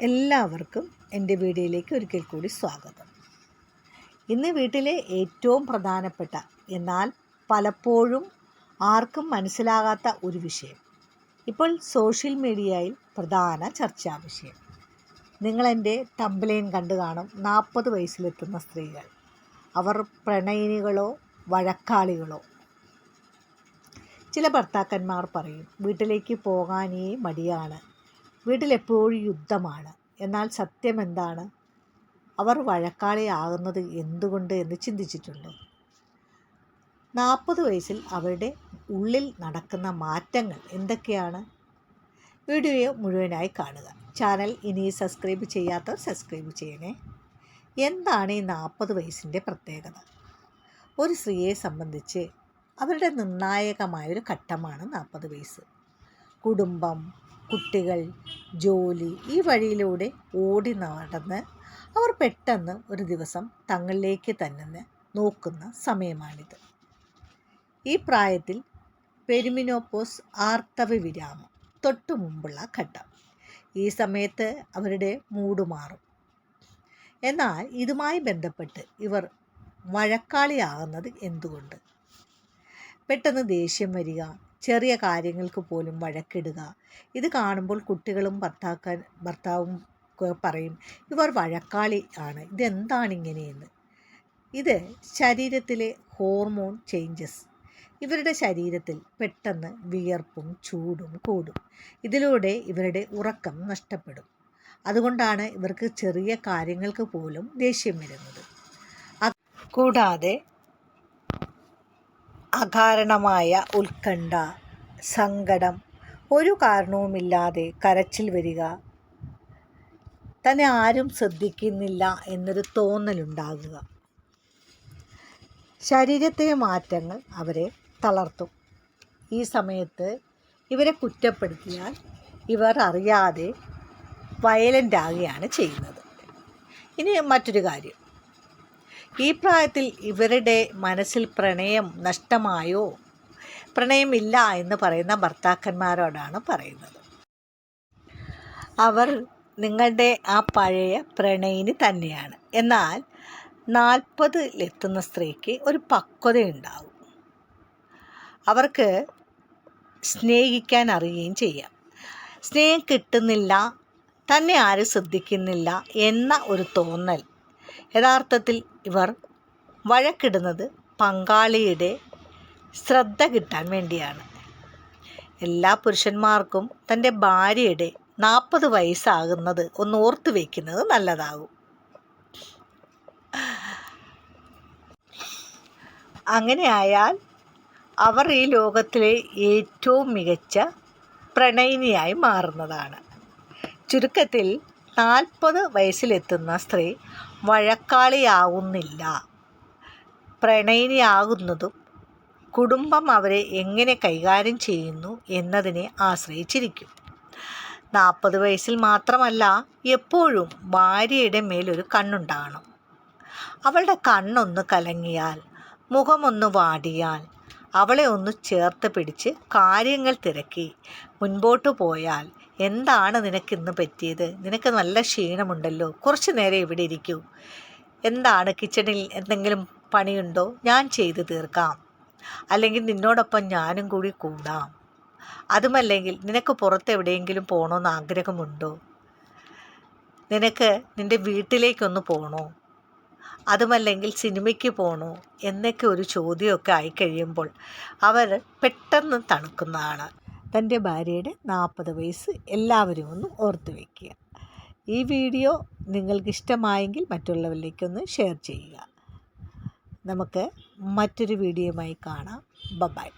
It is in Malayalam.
എല്ലാവർക്കും എൻ്റെ വീഡിയോയിലേക്ക് ഒരിക്കൽ കൂടി സ്വാഗതം. ഇന്ന് വീട്ടിലെ ഏറ്റവും പ്രധാനപ്പെട്ട എന്നാൽ പലപ്പോഴും ആർക്കും മനസ്സിലാകാത്ത ഒരു വിഷയം, ഇപ്പോൾ സോഷ്യൽ മീഡിയയിൽ പ്രധാന ചർച്ചാ വിഷയം. നിങ്ങളെൻ്റെ തമ്പലൈൻ കണ്ടു കാണും. 40 വയസ്സിലെത്തുന്ന സ്ത്രീകൾ, അവർ പ്രണയിനികളോ വഴക്കാളികളോ? ചില ഭർത്താക്കന്മാർ പറയും, വീട്ടിലേക്ക് പോകാനേ മടിയാണ്, വീട്ടിലെപ്പോഴും യുദ്ധമാണ്. എന്നാൽ സത്യം എന്താണ്? അവർ വഴക്കാളിയാകുന്നത് എന്തുകൊണ്ട് എന്ന് ചിന്തിച്ചിട്ടുണ്ടോ? 40 വയസ്സിൽ അവരുടെ ഉള്ളിൽ നടക്കുന്ന മാറ്റങ്ങൾ എന്തൊക്കെയാണ്? വീഡിയോ മുഴുവനായി കാണുക. ചാനൽ ഇനി സബ്സ്ക്രൈബ് ചെയ്യാത്തവർ സബ്സ്ക്രൈബ് ചെയ്യണേ. എന്താണ് ഈ 40 വയസ്സിൻ്റെ പ്രത്യേകത? ഒരു സ്ത്രീയെ സംബന്ധിച്ച് അവരുടെ നിർണായകമായൊരു ഘട്ടമാണ് 40 വയസ്സ്. കുടുംബം, കുട്ടികൾ, ജോലി, ഈ വഴിയിലൂടെ ഓടി നടന്ന് അവർ പെട്ടെന്ന് ഒരു ദിവസം തങ്ങളിലേക്ക് തന്നെ നോക്കുന്ന സമയമാണിത്. ഈ പ്രായത്തിൽ പെരിമിനോപ്പോസ്, ആർത്തവ വിരാമം തൊട്ടു മുമ്പുള്ള ഘട്ടം. ഈ സമയത്ത് അവരുടെ മൂഡ് മാറും. എന്നാൽ ഇതുമായി ബന്ധപ്പെട്ട് ഇവർ വഴക്കാളിയാകുന്നത് എന്തുകൊണ്ട്? പെട്ടെന്ന് ദേഷ്യം വരിക, ചെറിയ കാര്യങ്ങൾക്ക് പോലും വഴക്കിടുക. ഇത് കാണുമ്പോൾ കുട്ടികളും ഭർത്താവും പറയും, ഇവർ വഴക്കാളി ആണ്, ഇതെന്താണ് ഇങ്ങനെയെന്ന്. ഇത് ശരീരത്തിലെ ഹോർമോൺ ചേഞ്ചസ്. ഇവരുടെ ശരീരത്തിൽ പെട്ടെന്ന് വിയർപ്പും ചൂടും കൂടും. ഇതിലൂടെ ഇവരുടെ ഉറക്കം നഷ്ടപ്പെടും. അതുകൊണ്ടാണ് ഇവർക്ക് ചെറിയ കാര്യങ്ങൾക്ക് പോലും ദേഷ്യം വരുന്നത്. കൂടാതെ അകാരണമായ ഉത്കണ്ഠ, സങ്കടം, ഒരു കാരണവുമില്ലാതെ കരച്ചിൽ വരിക, തന്നെ ആരും ശ്രദ്ധിക്കുന്നില്ല എന്നൊരു തോന്നലുണ്ടാകുക. ശരീരത്തിലെ മാറ്റങ്ങൾ അവരെ തളർത്തും. ഈ സമയത്ത് ഇവരെ കുറ്റപ്പെടുത്തിയാൽ ഇവർ അറിയാതെ വയലൻ്റ് ആകുകയാണ് ചെയ്യുന്നത്. ഇനി മറ്റൊരു കാര്യം, ഈ പ്രായത്തിൽ ഇവരുടെ മനസ്സിൽ പ്രണയം നഷ്ടമായോ? പ്രണയമില്ല എന്ന് പറയുന്ന ഭർത്താക്കന്മാരോടാണ് പറയുന്നത്. അവർ നിങ്ങളുടെ ആ പഴയ പ്രണയിനി തന്നെയാണ്. എന്നാൽ 40-ലെത്തുന്ന സ്ത്രീക്ക് ഒരു പക്വതയുണ്ടാവും. അവർക്ക് സ്നേഹിക്കാൻ അറിയുകയും ചെയ്യാം. സ്നേഹം കിട്ടുന്നില്ല, തന്നെ ആരും ശ്രദ്ധിക്കുന്നില്ല എന്ന ഒരു തോന്നൽ. യഥാർത്ഥത്തിൽ ഇവർ വഴക്കിടുന്നത് പങ്കാളിയുടെ ശ്രദ്ധ കിട്ടാൻ വേണ്ടിയാണ്. എല്ലാ പുരുഷന്മാർക്കും തൻ്റെ ഭാര്യയുടെ 40 വയസ്സാകുന്നത് ഒന്ന് ഓർത്തു വയ്ക്കുന്നത് നല്ലതാകും. അങ്ങനെയായാൽ അവർ ഈ ലോകത്തിലെ ഏറ്റവും മികച്ച പ്രണയിനിയായി മാറുന്നതാണ്. ചുരുക്കത്തിൽ 40 വയസ്സിലെത്തുന്ന സ്ത്രീ വഴക്കാളിയാവുന്നില്ല, പ്രണയിനിയാകുന്നതും കുടുംബം അവരെ എങ്ങനെ കൈകാര്യം ചെയ്യുന്നു എന്നതിനെ ആശ്രയിച്ചിരിക്കും. 40 വയസ്സിൽ മാത്രമല്ല, എപ്പോഴും ഭാര്യയുടെ മേലൊരു കണ്ണുണ്ടാകണം. അവളുടെ കണ്ണൊന്ന് കലങ്ങിയാൽ, മുഖമൊന്ന് വാടിയാൽ, അവളെ ഒന്ന് ചേർത്ത് പിടിച്ച് കാര്യങ്ങൾ തിരക്കി മുൻപോട്ട് പോയാൽ, എന്താണ് നിനക്കിന്ന് പറ്റിയത്? നിനക്ക് നല്ല ക്ഷീണമുണ്ടല്ലോ, കുറച്ച് നേരം ഇവിടെ ഇരിക്കൂ. എന്താണ്, കിച്ചണിൽ എന്തെങ്കിലും പണിയുണ്ടോ? ഞാൻ ചെയ്തു തീർക്കാം. അല്ലെങ്കിൽ നിന്നോടൊപ്പം ഞാനും കൂടി കൂടാം. അതുമല്ലെങ്കിൽ നിനക്ക് പുറത്ത് എവിടെയെങ്കിലും പോകണമെന്ന് ആഗ്രഹമുണ്ടോ? നിനക്ക് നിൻ്റെ വീട്ടിലേക്കൊന്ന് പോകണോ? അതുമല്ലെങ്കിൽ സിനിമയ്ക്ക് പോകണോ എന്നൊക്കെ ഒരു ചോദ്യമൊക്കെ ആയിക്കഴിയുമ്പോൾ അവർ പെട്ടെന്ന് തണുക്കുന്നതാണ്. തൻ്റെ ഭാര്യയുടെ 40 വയസ്സ് എല്ലാവരും ഒന്ന് ഓർത്തു വയ്ക്കുക. ഈ വീഡിയോ നിങ്ങൾക്കിഷ്ടമായെങ്കിൽ മറ്റുള്ളവരിലേക്കൊന്ന് ഷെയർ ചെയ്യുക. നമുക്ക് മറ്റൊരു വീഡിയോയുമായി കാണാം. ബൈ.